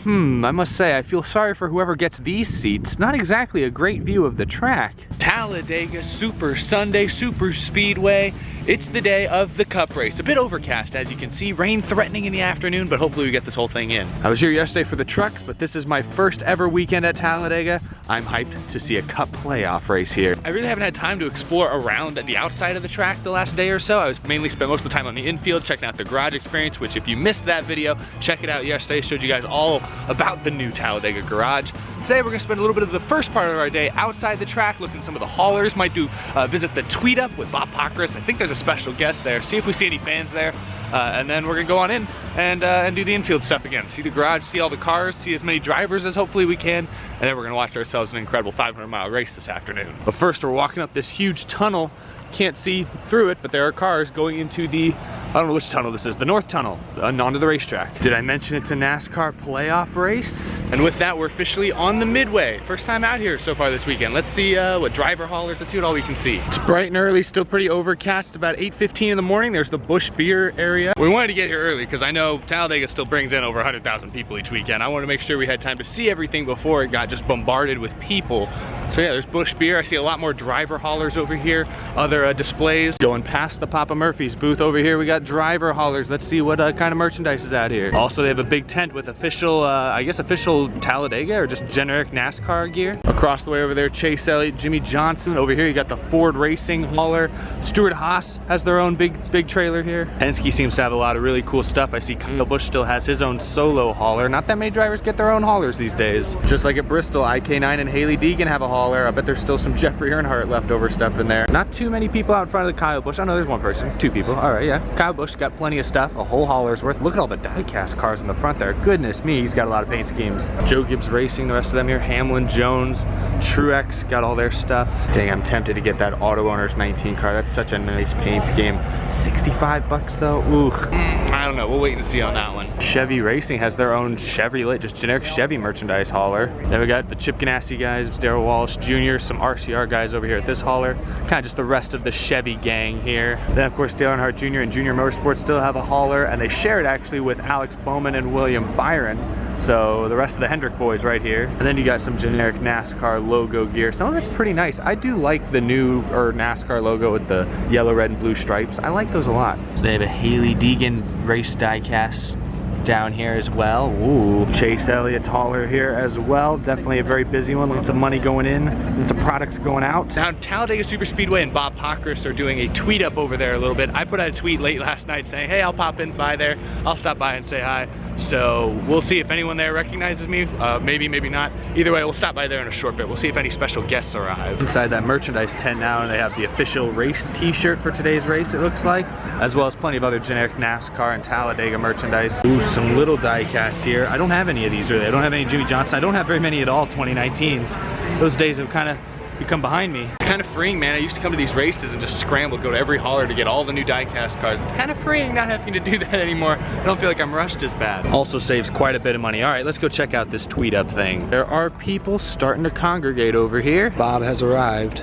I must say, I feel sorry for whoever gets these seats. Not exactly a great view of the track. Talladega Super Sunday Super Speedway. It's the day of the Cup race. A bit overcast, as you can see. Rain threatening in the afternoon, but hopefully we get this whole thing in. I was here yesterday for the trucks, but this is my first ever weekend at Talladega. I'm hyped to see a Cup playoff race here. I really haven't had time to explore around the outside of the track the last day or so. I was mainly spent most of the time on the infield, checking out the garage experience, which if you missed that video, check it out yesterday. Showed you guys all about the new Talladega garage. Today we're gonna spend a little bit of the first part of our day outside the track, looking at some of the haulers. Might do visit the Tweet Up with Bob Pockrass. I think there's a special guest there. See if we see any fans there. And then we're gonna go on in and do the infield stuff again. See the garage, see all the cars, see as many drivers as hopefully we can. And then we're gonna watch ourselves an incredible 500-mile race this afternoon. But first we're walking up this huge tunnel. Can't see through it, but there are cars going into the, I don't know which tunnel this is, the North Tunnel, onto the racetrack. Did I mention it's a NASCAR playoff race? And with that, we're officially on the Midway. First time out here so far this weekend. Let's see what driver haulers, let's see what all we can see. It's bright and early, still pretty overcast, about 8:15 in the morning. There's the Busch Beer area. We wanted to get here early because I know Talladega still brings in over 100,000 people each weekend. I wanted to make sure we had time to see everything before it got just bombarded with people. So yeah, there's Busch Beer. I see a lot more driver haulers over here, other displays. Going past the Papa Murphy's booth over here, we got driver haulers. Let's see what kind of merchandise is out here. Also, they have a big tent with official, I guess official Talladega or just generic NASCAR gear. Across the way over there, Chase Elliott, Jimmy Johnson. Over here, you got the Ford Racing hauler. Stuart Haas has their own big trailer here. Penske seems to have a lot of really cool stuff. I see Kyle Busch still has his own solo hauler. Not that many drivers get their own haulers these days. Just like at Bristol, IK9 and Haley Deegan have a hauler. I bet there's still some Jeffrey Earnhardt leftover stuff in there. Not too many people out front of the Kyle Busch. I know there's one person, two people. All right, yeah. Kyle Busch got plenty of stuff, a whole hauler's worth. Look at all the die-cast cars in the front there. Goodness me, he's got a lot of paint schemes. Joe Gibbs Racing, the rest of them here. Hamlin, Jones, Truex got all their stuff. Dang, I'm tempted to get that Auto Owners 19 car. That's such a nice paint scheme. 65 bucks though, ooh. I don't know, we'll wait and see on that one. Chevy Racing has their own Chevrolet, just generic Chevy merchandise hauler. Then we got the Chip Ganassi guys, Darrell Walsh Jr., some RCR guys over here at this hauler. Kind of just the rest of the Chevy gang here. Then of course Dale Earnhardt Jr. and Junior Motorsports still have a hauler, and they share it actually with Alex Bowman and William Byron. So the rest of the Hendrick boys right here. And then you got some generic NASCAR logo gear. Some of it's pretty nice. I do like the new NASCAR logo with the yellow, red, and blue stripes. I like those a lot. They have a Haley Deegan race diecast down here as well. Ooh, Chase Elliott's hauler here as well. Definitely a very busy one. Lots of money going in, lots of products going out. Now Talladega Super Speedway and Bob Pockrass are doing a tweet up over there a little bit. I put out a tweet late last night saying, hey, I'll pop in by there. I'll stop by and say hi. So we'll see if anyone there recognizes me. Maybe, maybe not. Either way, we'll stop by there in a short bit. We'll see if any special guests arrive. Inside that merchandise tent now, and they have the official race t-shirt for today's race, it looks like, as well as plenty of other generic NASCAR and Talladega merchandise. Ooh, some little die casts here. I don't have any of these really. I don't have any Jimmy Johnson. I don't have very many at all 2019s. Those days have kind of become behind me. It's kind of freeing, man. I used to come to these races and just scramble, go to every hauler to get all the new diecast cars. It's kind of freeing not having to do that anymore. I don't feel like I'm rushed as bad. Also saves quite a bit of money. All right, let's go check out this tweet up thing. There are people starting to congregate over here. Bob has arrived.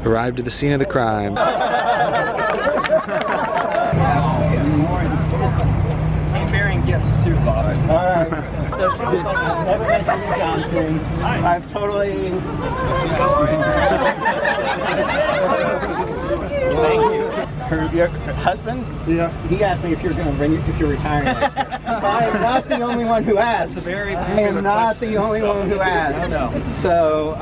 Arrived to the scene of the crime. Bearing gifts too, Bob. Alright. So she was like, I've never met Jimmy Johnson. I've totally... Thank you. Your husband? Yeah. He asked me if you're retiring next year. So I am not the only one who asked. It's a very I am not the only one who asked. No. So,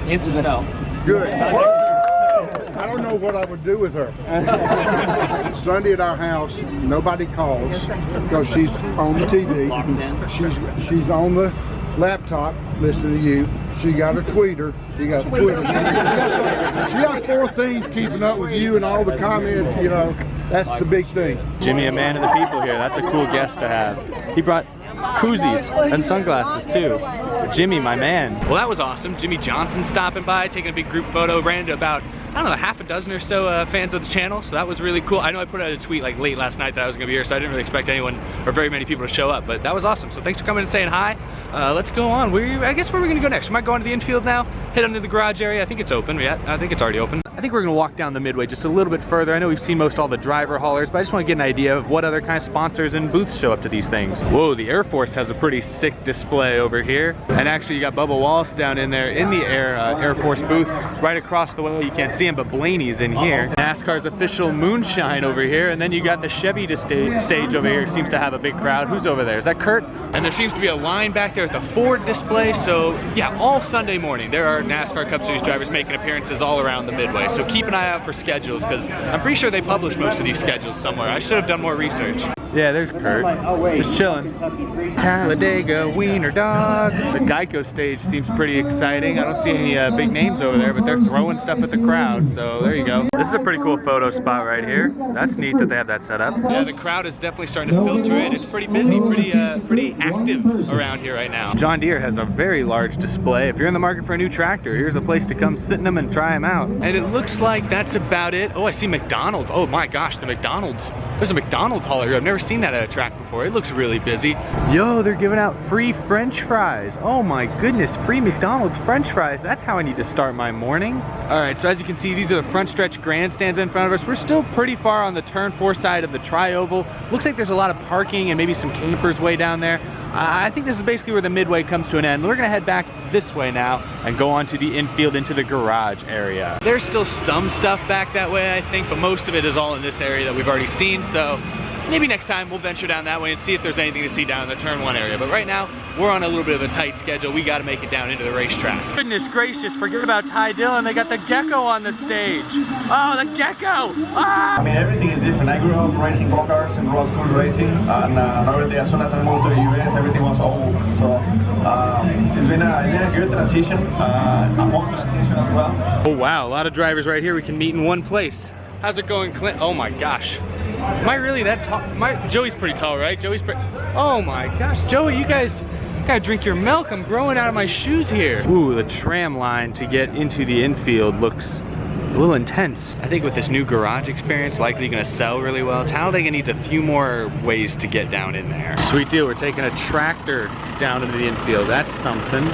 Answer no. Good. I don't know what I would do with her. Sunday at our house, nobody calls because she's on the TV. She's on the laptop listening to you. She got a tweeter. She got Twitter. She got 4 things keeping up with you and all the comments, you know. That's the big thing. Jimmy, a man of the people here. That's a cool guest to have. He brought koozies and sunglasses too. Jimmy, my man. Well, that was awesome. Jimmy Johnson stopping by, taking a big group photo, ran into about, I don't know, half a dozen or so fans of the channel, so that was really cool. I know I put out a tweet like late last night that I was gonna be here, so I didn't really expect anyone or very many people to show up, but that was awesome. So thanks for coming and saying hi. Let's go on. I guess where are we gonna go next? We might go on to the infield now, head into the garage area. I think it's open. Yeah, I think it's already open. I think we're gonna walk down the Midway just a little bit further. I know we've seen most all the driver haulers, but I just want to get an idea of what other kind of sponsors and booths show up to these things. Whoa, the Air Force has a pretty sick display over here. And actually you got Bubba Wallace down in there in the Air Force booth right across the way. You can't see him, but Blaney's in here. NASCAR's official moonshine over here. And then you got the Chevy stage over here. It seems to have a big crowd. Who's over there? Is that Kurt? And there seems to be a line back there at the Ford display. So yeah, all Sunday morning there are NASCAR Cup Series drivers making appearances all around the Midway. So keep an eye out for schedules, because I'm pretty sure they publish most of these schedules somewhere. I should have done more research. Yeah, there's Kurt, just chilling. Talladega wiener dog. The Geico stage seems pretty exciting. I don't see any big names over there, but they're throwing stuff at the crowd, so there you go. This is a pretty cool photo spot right here. That's neat that they have that set up. Yeah, the crowd is definitely starting to filter in. It's pretty busy, pretty active around here right now. John Deere has a very large display. If you're in the market for a new tractor, here's a place to come sit in them and try them out. And it looks like that's about it. Oh, I see McDonald's. Oh my gosh, the McDonald's. There's a McDonald's hauler here. I've never seen that at a track before. It looks really busy. Yo, they're giving out free French fries. Oh my goodness, free McDonald's French fries. That's how I need to start my morning. All right, so as you can see, these are the front stretch grandstands in front of us. We're still pretty far on the turn 4 side of the tri-oval. Looks like there's a lot of parking and maybe some campers way down there. I think this is basically where the Midway comes to an end. We're gonna head back this way now and go on to the infield into the garage area. There's still some stuff back that way, I think, but most of it is all in this area that we've already seen, so maybe next time we'll venture down that way and see if there's anything to see down in the turn 1 area. But right now, we're on a little bit of a tight schedule. We gotta make it down into the racetrack. Goodness gracious, forget about Ty Dillon. They got the Gecko on the stage. Oh, the Gecko! Ah! I mean, everything is different. I grew up racing go-karts and road course racing, and already as soon as I moved to the US, everything was old. So it's been a good transition, a fun transition as well. Oh wow, a lot of drivers right here we can meet in one place. How's it going, Clint? Oh my gosh. Am I really that tall? Joey's pretty tall, right? Joey's pretty... Oh my gosh, Joey, you guys gotta drink your milk. I'm growing out of my shoes here. Ooh, the tram line to get into the infield looks a little intense. I think with this new garage experience, likely gonna sell really well. Talladega needs a few more ways to get down in there. Sweet deal, we're taking a tractor down into the infield. That's something.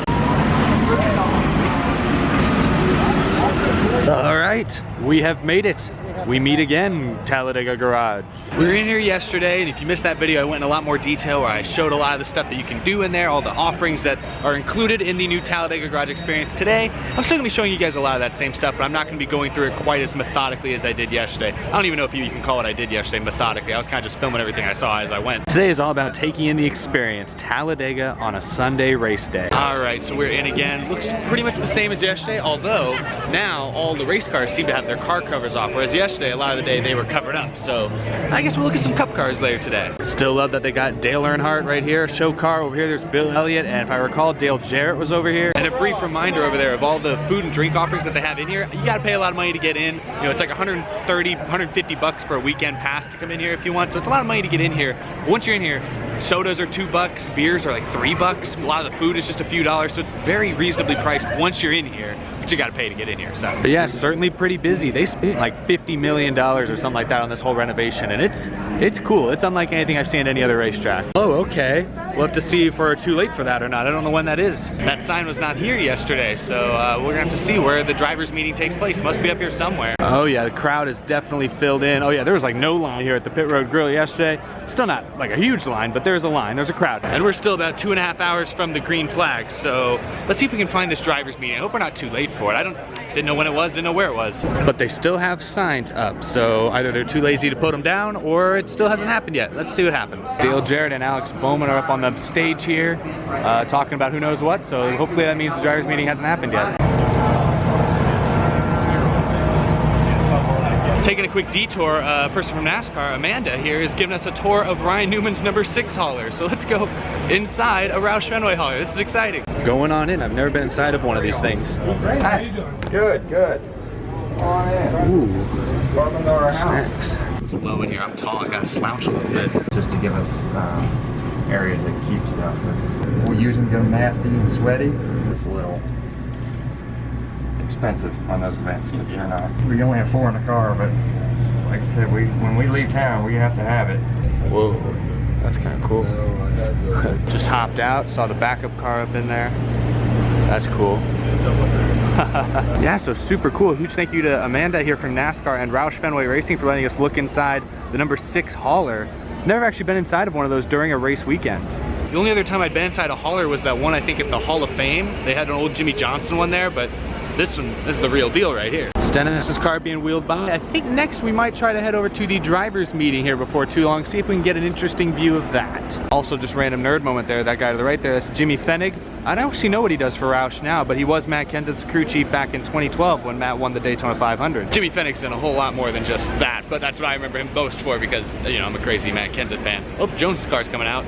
All right, we have made it. We meet again, Talladega Garage. We were in here yesterday, and if you missed that video, I went in a lot more detail where I showed a lot of the stuff that you can do in there, all the offerings that are included in the new Talladega Garage experience. Today, I'm still gonna be showing you guys a lot of that same stuff, but I'm not gonna be going through it quite as methodically as I did yesterday. I don't even know if you can call what I did yesterday methodically. I was kind of just filming everything I saw as I went. Today is all about taking in the experience, Talladega on a Sunday race day. All right, so we're in again. Looks pretty much the same as yesterday, although now all the race cars seem to have their car covers off, whereas yesterday, a lot of the day they were covered up. So I guess we'll look at some cup cars later today. Still love that they got Dale Earnhardt right here, show car over here. There's Bill Elliott, and if I recall, Dale Jarrett was over here. And a brief reminder over there of all the food and drink offerings that they have in here. You gotta pay a lot of money to get in. You know, it's like 130, 150 bucks for a weekend pass to come in here if you want. So it's a lot of money to get in here. But once you're in here, sodas are $2, beers are like $3. A lot of the food is just a few dollars, so it's very reasonably priced once you're in here. But you gotta pay to get in here. So but yeah, certainly pretty busy. They spent like $50 million or something like that on this whole renovation, and it's cool. It's unlike anything I've seen at any other racetrack. Oh, okay. We'll have to see if we're too late for that or not. I don't know when that is. That sign was not here yesterday, so we're gonna have to see where the drivers' meeting takes place. Must be up here somewhere. Oh yeah, the crowd is definitely filled in. Oh yeah, there was like no line here at the Pit Road Grill yesterday. Still not like a huge line, but there's a line, there's a crowd. And we're still about 2.5 hours from the green flag, so let's see if we can find this drivers' meeting. I hope we're not too late for it. Didn't know when it was, didn't know where it was. But they still have signs up, so either they're too lazy to put them down or it still hasn't happened yet. Let's see what happens. Dale Jarrett and Alex Bowman are up on the stage here talking about who knows what, so hopefully that means the drivers' meeting hasn't happened yet. Taking a quick detour, a person from NASCAR, Amanda here, is giving us a tour of Ryan Newman's number 6 hauler. So let's go inside a Roush Fenway hauler. This is exciting. Going on in. I've never been inside of one of these things. How you doing? Good, good. Come on in. Ooh. Welcome to our Snacks. house. It's low in here. I'm tall. I gotta slouch a little bit. Just to give us area to keep stuff. We usually go nasty and sweaty. It's a little expensive on those events because they're not. We only have 4 in the car, but like I said, when we leave town, we have to have it. Whoa, that's kind of cool. Just hopped out, saw the backup car up in there. That's cool. Yeah, so super cool. Huge thank you to Amanda here from NASCAR and Roush Fenway Racing for letting us look inside the number 6 hauler. Never actually been inside of one of those during a race weekend. The only other time I'd been inside a hauler was that one, I think, at the Hall of Fame. They had an old Jimmy Johnson one there, but this is the real deal right here. Stennis' car being wheeled by. I think next we might try to head over to the drivers meeting here before too long, see if we can get an interesting view of that. Also, just random nerd moment there, that guy to the right there, that's Jimmy Fenig. I don't actually know what he does for Roush now, but he was Matt Kenseth's crew chief back in 2012 when Matt won the Daytona 500. Jimmy Fenig's done a whole lot more than just that, but that's what I remember him most for because, you know, I'm a crazy Matt Kenseth fan. Oh, Jones' car's coming out.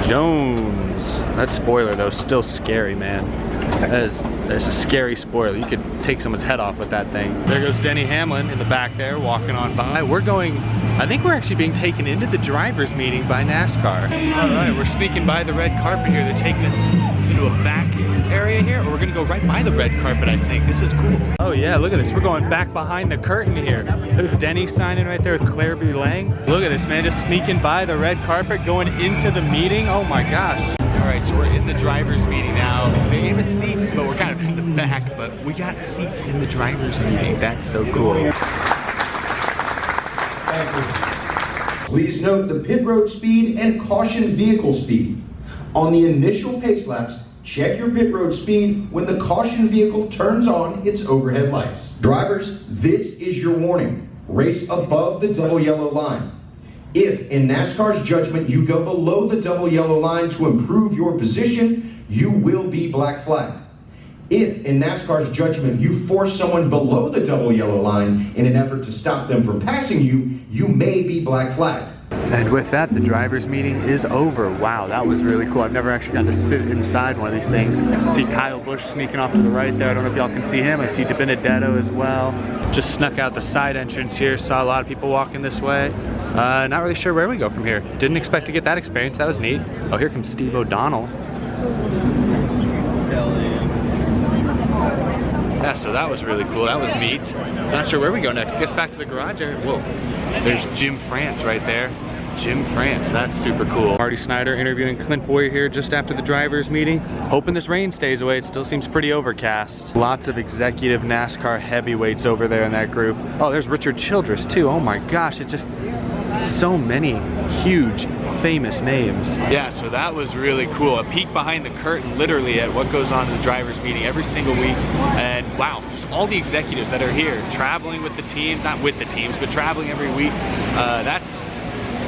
Jones. That spoiler though, still scary, man. That's a scary spoiler. You could take someone's head off with that thing. There goes Denny Hamlin in the back there, walking on by. We're going, I think we're actually being taken into the drivers meeting by NASCAR. All right, we're sneaking by the red carpet here. They're taking us into a back area here, or we're gonna go right by the red carpet, I think. This is cool. Oh yeah, look at this. We're going back behind the curtain here. Look at Denny signing right there with Claire B. Lang. Look at this, man, just sneaking by the red carpet, going into the meeting. Oh my gosh. All right, so we're in the drivers meeting now. They gave us seats, but we're kind of in the back, but we got seats in the drivers meeting. That's so cool. Please note the pit road speed and caution vehicle speed. On the initial pace laps, check your pit road speed when the caution vehicle turns on its overhead lights. Drivers, this is your warning. Race above the double yellow line. If, in NASCAR's judgment, you go below the double yellow line to improve your position, you will be black flagged. If, in NASCAR's judgment, you force someone below the double yellow line in an effort to stop them from passing you, you may be black flagged. And with that, the drivers meeting is over. Wow, that was really cool. I've never actually got to sit inside one of these things. See Kyle Busch sneaking off to the right there. I don't know if y'all can see him. I see DiBenedetto as well. Just snuck out the side entrance here. Saw a lot of people walking this way. Not really sure where we go from here. Didn't expect to get that experience. That was neat. Oh, here comes Steve O'Donnell. Yeah, so that was really cool. That was neat. Not sure where we go next. I guess back to the garage area. Whoa, there's Jim France right there. Jim France, that's super cool. Marty Snyder interviewing Clint Boyer here just after the drivers meeting. Hoping this rain stays away. It still seems pretty overcast. Lots of executive NASCAR heavyweights over there in that group. Oh, there's Richard Childress too. Oh my gosh, it's just so many huge famous names. Yeah, so that was really cool. A peek behind the curtain literally at what goes on in the drivers meeting every single week. And wow, just all the executives that are here traveling with the team, not with the teams, but traveling every week.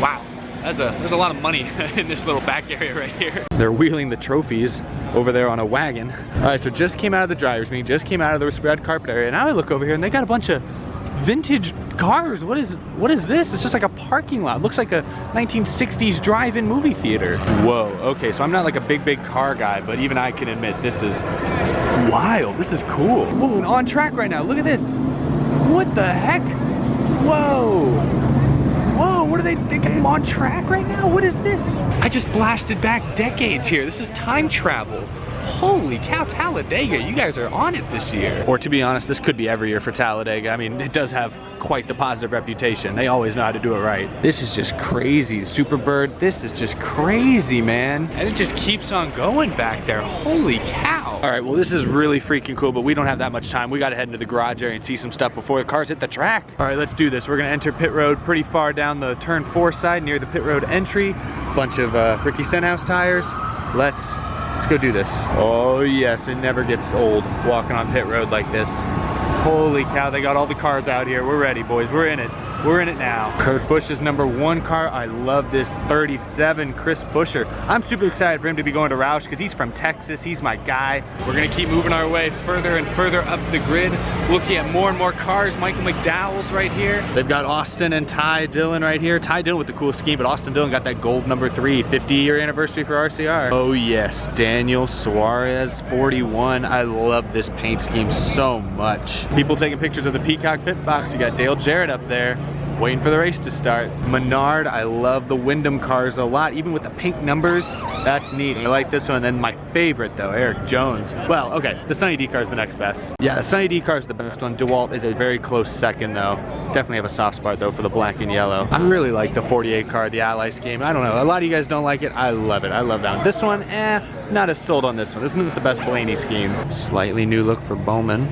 Wow, there's a lot of money in this little back area right here. They're wheeling the trophies over there on a wagon. All right, so just came out of the drivers meeting, just came out of the red carpet area. Now I look over here and they got a bunch of vintage cars. What is this? It's just like a parking lot. It looks like a 1960s drive-in movie theater. Whoa, okay, so I'm not like a big car guy, but even I can admit this is wild. This is cool. Whoa, and on track right now. Look at this. What the heck? Whoa. Whoa, what are they got him on track right now? What is this? I just blasted back decades here. This is time travel. Holy cow, Talladega, you guys are on it this year. Or to be honest, this could be every year for Talladega. I mean, it does have quite the positive reputation. They always know how to do it right. This is just crazy. Superbird, this is just crazy, man. And it just keeps on going back there. Holy cow. All right, well, this is really freaking cool, but we don't have that much time. We gotta head into the garage area and see some stuff before the cars hit the track. All right, let's do this. We're gonna enter pit road pretty far down the turn 4 side near the pit road entry. Bunch of Ricky Stenhouse tires. Let's go do this. Oh yes, it never gets old walking on pit road like this. Holy cow, they got all the cars out here. We're ready, boys. We're in it. We're in it now. Kurt Busch's #1 car. I love this 37 Chris Buescher. I'm super excited for him to be going to Roush because he's from Texas. He's my guy. We're gonna keep moving our way further and further up the grid, looking at more and more cars. Michael McDowell's right here. They've got Austin and Ty Dillon right here. Ty Dillon with the cool scheme, but Austin Dillon got that gold #3, 50-year anniversary for RCR. Oh yes, Daniel Suarez 41. I love this paint scheme so much. People taking pictures of the Peacock pit box. You got Dale Jarrett up there. waiting for the race to start. Menard, I love the Wyndham cars a lot, even with the pink numbers. That's neat. I like this one. And then my favorite though, Eric Jones. Well, okay, the Sunny D car is the next best. Yeah, the Sunny D car is the best one. DeWalt is a very close second though. Definitely have a soft spot though for the black and yellow. I really like the 48 car, the Ally scheme. I don't know, a lot of you guys don't like it. I love it. I love that one. This one, not as sold on this one. This isn't the best Blaney scheme. Slightly new look for Bowman.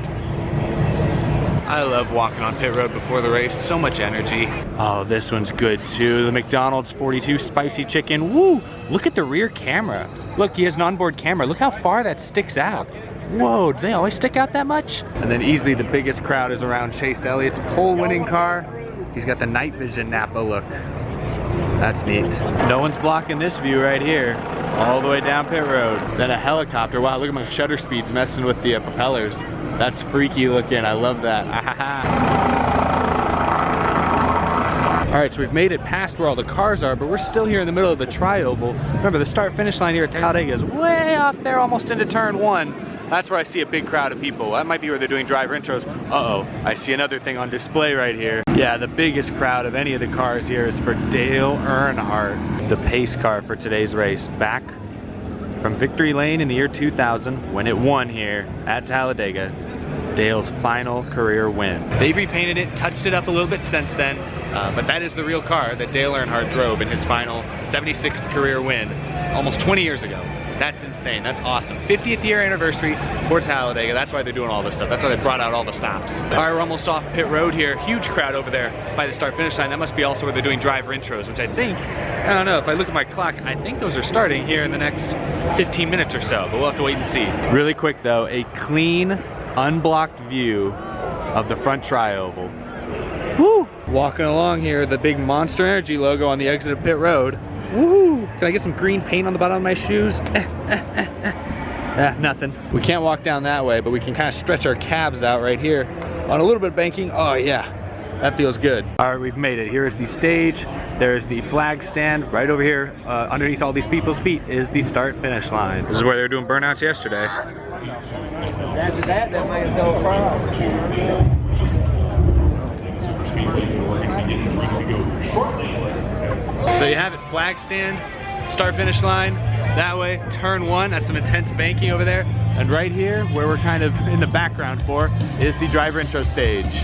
I love walking on pit road before the race, so much energy. Oh, this one's good too. The McDonald's 42 spicy chicken. Woo! Look at the rear camera. Look, he has an onboard camera. Look how far that sticks out. Whoa, do they always stick out that much? And then easily the biggest crowd is around Chase Elliott's pole winning car. He's got the night vision Napa look. That's neat. No one's blocking this view right here. All the way down pit road. Then a helicopter. Wow, look at my shutter speeds messing with the propellers. That's freaky looking. I love that. All right, so we've made it past where all the cars are, but we're still here in the middle of the tri-oval. Remember, the start-finish line here at Talladega is way off there, almost into turn 1. That's where I see a big crowd of people. That might be where they're doing driver intros. Uh-oh, I see another thing on display right here. Yeah, the biggest crowd of any of the cars here is for Dale Earnhardt, the pace car for today's race. Back from Victory Lane in the year 2000, when it won here at Talladega. Dale's final career win. They've repainted it, touched it up a little bit since then, but that is the real car that Dale Earnhardt drove in his final 76th career win almost 20 years ago. That's insane, that's awesome. 50th year anniversary for Talladega. That's why they're doing all this stuff. That's why they brought out all the stops. All right, we're almost off pit road here. Huge crowd over there by the start finish line. That must be also where they're doing driver intros, which I think, I don't know, if I look at my clock, I think those are starting here in the next 15 minutes or so, but we'll have to wait and see. Really quick though, a clean, unblocked view of the front tri-oval. Woo! Walking along here, the big Monster Energy logo on the exit of pit road. Woohoo! Can I get some green paint on the bottom of my shoes? Nothing. We can't walk down that way, but we can kind of stretch our calves out right here on a little bit of banking. Oh yeah, that feels good. All right, we've made it. Here is the stage. There's the flag stand. Right over here, underneath all these people's feet, is the start finish line. This is where they were doing burnouts yesterday. After that, they might go across. So you have it, flag stand, start finish line, that way, turn 1, that's some intense banking over there. And right here, where we're kind of in the background for, is the driver intro stage.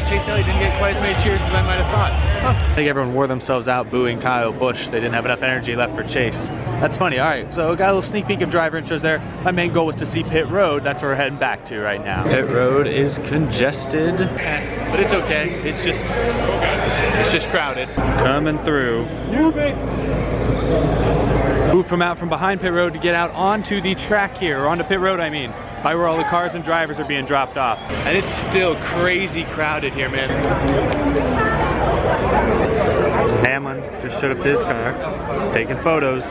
Chase Elliott didn't get quite as many cheers as I might have thought. Huh. I think everyone wore themselves out booing Kyle Busch. They didn't have enough energy left for Chase. That's funny. All right, so got a little sneak peek of driver intros there. My main goal was to see pit road. That's where we're heading back to right now. Pit road is congested, but it's okay. It's just crowded. Coming through. Move from out from behind pit road to get out onto the track here, or onto pit road, I mean, by where all the cars and drivers are being dropped off. And it's still crazy crowded here, man. Hamlin just showed up to his car, taking photos.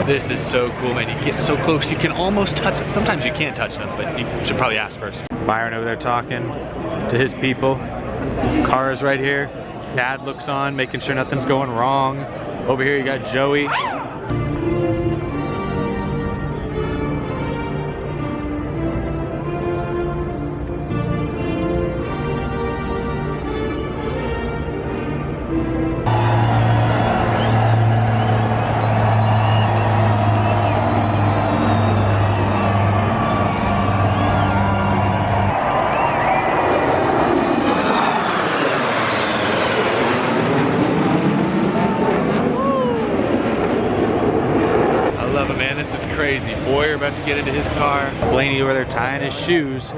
This is so cool, man. You get so close, you can almost touch them. Sometimes you can't touch them, but you should probably ask first. Byron over there talking to his people. Cars right here. Dad looks on, making sure nothing's going wrong. Over here you got Joey. Man, this is crazy. Boyer about to get into his car. Blaney over there tying his shoes.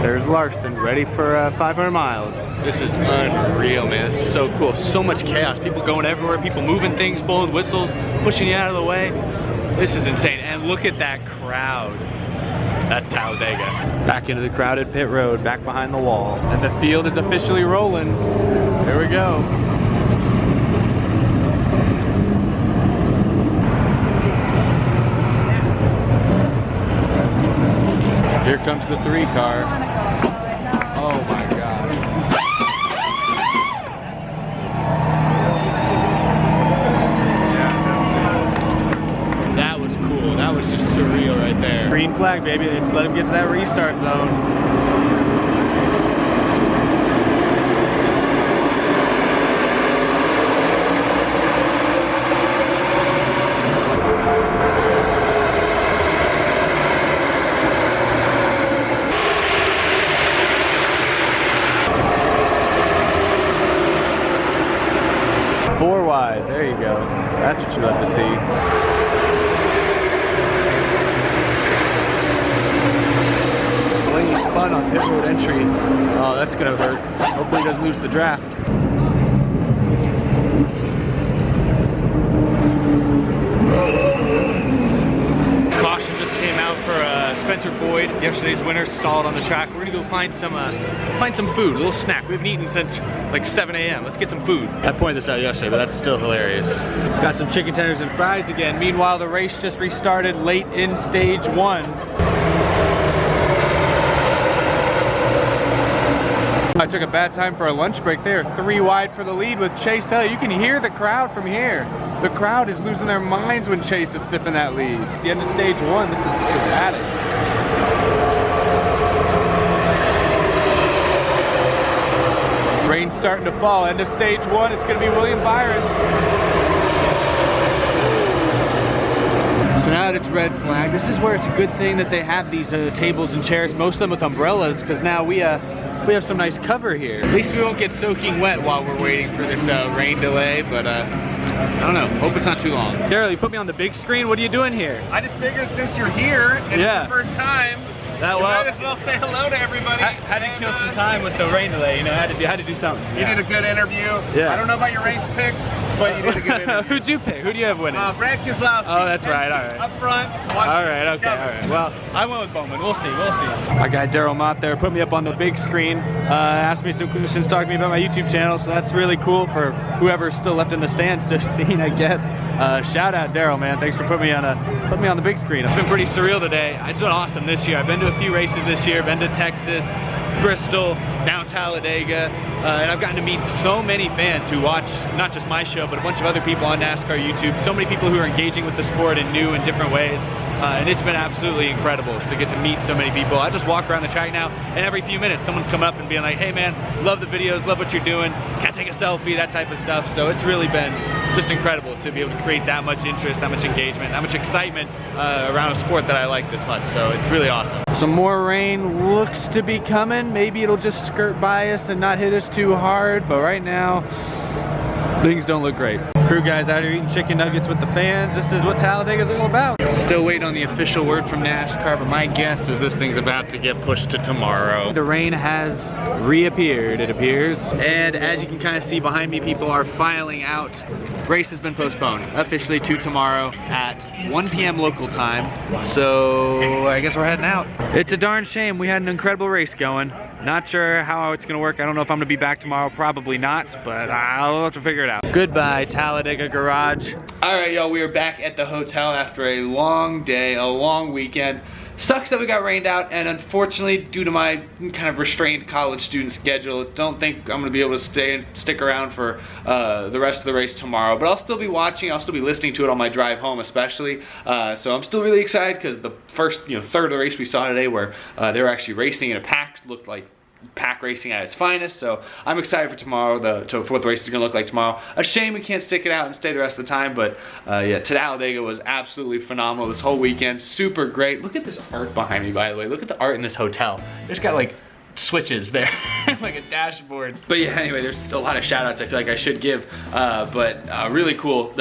There's There's Larson, ready for 500 miles. This is unreal, man. This is so cool. So much chaos. People going everywhere, people moving things, blowing whistles, pushing you out of the way. This is insane. And look at that crowd. That's Talladega. Back into the crowded pit road, back behind the wall. And the field is officially rolling. Here we go. Here comes the 3 car. Oh my God. That was cool. That was just surreal right there. Green flag, baby. Let's let him get to that restart zone. There you go. That's what you love to see. Blaney spun on pit road entry. Oh, that's gonna hurt. Hopefully he doesn't lose the draft. Caution just came out for Spencer Boyd. Yesterday's winner stalled on the track. We're gonna go find some food, a little snack. We haven't eaten since like 7 a.m. Let's get some food. I pointed this out yesterday, but that's still hilarious. Got some chicken tenders and fries again. Meanwhile, the race just restarted late in stage 1. I took a bad time for a lunch break there. 3 wide for the lead with Chase Elliott. You can hear the crowd from here. The crowd is losing their minds when Chase is sniffing that lead. At the end of stage 1, this is dramatic. Rain's starting to fall. End of stage 1, it's gonna be William Byron. So now that it's red flag, this is where it's a good thing that they have these tables and chairs, most of them with umbrellas, because now we have some nice cover here. At least we won't get soaking wet while we're waiting for this rain delay, but I don't know, hope it's not too long. Daryl, you put me on the big screen, what are you doing here? I just figured since you're here and it's your first time, you might as well say hello to everybody. Had to kill some time with the rain delay, you know, had to do something. You did a good interview. Yeah. I don't know about your race pick, but you did a good interview. Who'd you pick? Who do you have winning? Brad Keselowski. Oh, that's right, all right. Up front. All right, okay, all right. Well, I went with Bowman. We'll see, we'll see. My guy Daryl Mott there put me up on the big screen, asked me some questions, talked to me about my YouTube channel, so that's really cool for whoever's still left in the stands to see, I guess. Shout out Daryl, man. Thanks for putting me on the big screen. It's been pretty surreal today. It's been awesome this year. I've been to a few races this year, been to Texas, Bristol, now Talladega, and I've gotten to meet so many fans who watch not just my show, but a bunch of other people on NASCAR YouTube, so many people who are engaging with the sport in new and different ways. And it's been absolutely incredible to get to meet so many people. I just walk around the track now, and every few minutes someone's come up and being like, hey man, love the videos, love what you're doing, can I take a selfie, that type of stuff. So it's really been just incredible to be able to create that much interest, that much engagement, that much excitement around a sport that I like this much. So it's really awesome. Some more rain looks to be coming. Maybe it'll just skirt by us and not hit us too hard, but right now, things don't look great. Crew guys out here eating chicken nuggets with the fans. This is what Talladega's all about. Still waiting on the official word from NASCAR, but my guess is this thing's about to get pushed to tomorrow. The rain has reappeared, it appears. And as you can kind of see behind me, people are filing out. Race has been postponed officially to tomorrow at 1 p.m. local time. So I guess we're heading out. It's a darn shame. We had an incredible race going. Not sure how it's gonna work. I don't know if I'm gonna be back tomorrow. Probably not, but I'll have to figure it out. Goodbye, Talladega Garage. All right, y'all, we are back at the hotel after a long day, a long weekend. Sucks that we got rained out, and unfortunately, due to my kind of restrained college student schedule, don't think I'm gonna be able to stick around for the rest of the race tomorrow. But I'll still be watching, I'll still be listening to it on my drive home especially. So I'm still really excited because the first third of the race we saw today where they were actually racing in a pack, looked like pack racing at its finest. So I'm excited for tomorrow, for what the race is gonna look like tomorrow. A shame we can't stick it out and stay the rest of the time, but yeah, Talladega was absolutely phenomenal this whole weekend. Super great. Look at this art behind me, by the way. Look at the art in this hotel. There's got like switches there, like a dashboard. But yeah, anyway, there's a lot of shout outs I feel like I should give, but really cool,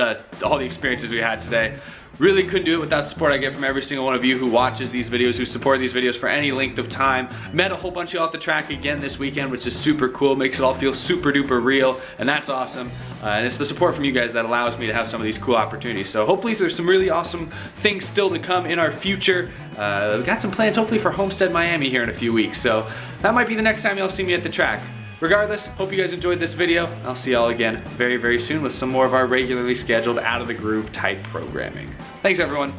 all the experiences we had today. Really couldn't do it without the support I get from every single one of you who watches these videos, who support these videos for any length of time. Met a whole bunch of y'all at the track again this weekend, which is super cool, makes it all feel super duper real, and that's awesome. And it's the support from you guys that allows me to have some of these cool opportunities. So hopefully there's some really awesome things still to come in our future. We've got some plans hopefully for Homestead Miami here in a few weeks, so that might be the next time y'all see me at the track. Regardless, hope you guys enjoyed this video. I'll see y'all again very, very soon with some more of our regularly scheduled out of the groove type programming. Thanks everyone.